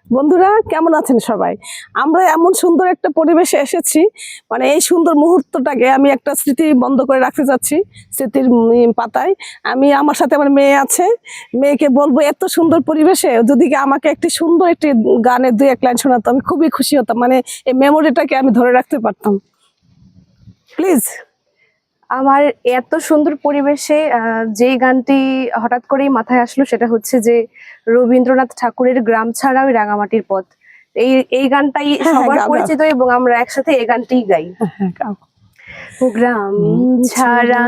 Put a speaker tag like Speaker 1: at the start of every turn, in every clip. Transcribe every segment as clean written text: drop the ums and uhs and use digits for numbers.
Speaker 1: বন্ধুরা কেমন আছেন সবাই? আমরা এমন সুন্দর একটা পরিবেশে এসেছি, মানে এই সুন্দর মুহূর্তটাকে আমি একটা স্মৃতি বন্ধ করে রাখতে চাচ্ছি। স্মৃতির পাতায় আমি, আমার সাথে আমার মেয়ে আছে, মেয়েকে বলবো এত সুন্দর পরিবেশে যদি কি আমাকে একটি সুন্দর একটি গানের দুই এক লাইন শোনাতো, আমি খুবই খুশি হতাম। মানে এই মেমোরিটাকে আমি ধরে রাখতে পারতাম। প্লিজ।
Speaker 2: আমার এত সুন্দর পরিবেশে যেই গানটি হঠাৎ করেই মাথায় আসলো সেটা হচ্ছে যে রবীন্দ্রনাথ ঠাকুরের গ্রাম ছাড়া ওই রাঙামাটির পথ। এই গানটাই সবার
Speaker 1: গাও গাও।
Speaker 2: পরিচিত এবং আমরা একসাথে এই গানটিই গাই।
Speaker 1: গাও।
Speaker 2: গ্রাম ছাড়া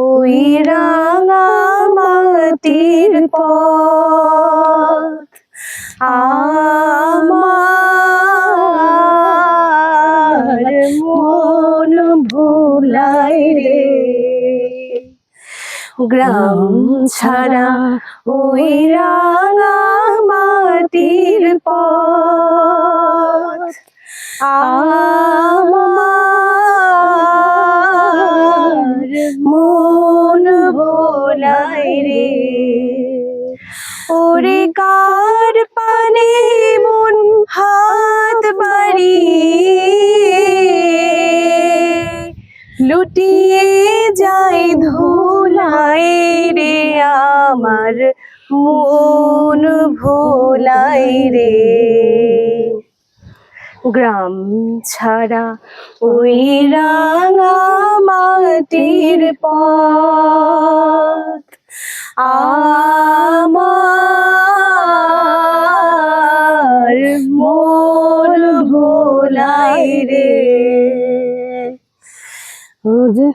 Speaker 2: ওই রাঙামাটির পথ আমার মন ভুলাই রে। গ্রাম ছাড়া ওই রাঙামাটির পথ আমার মন ভোলাই রে। ওরে কার পানে মন হাত বাড়িয়ে লুটিয়ে যায় ধুলাই রে। আমার মন ভোলাই রে। গ্রাম ছাড়া ওই রাঙামাটির পথ আমার মন ভোলাই রে।
Speaker 1: ও যে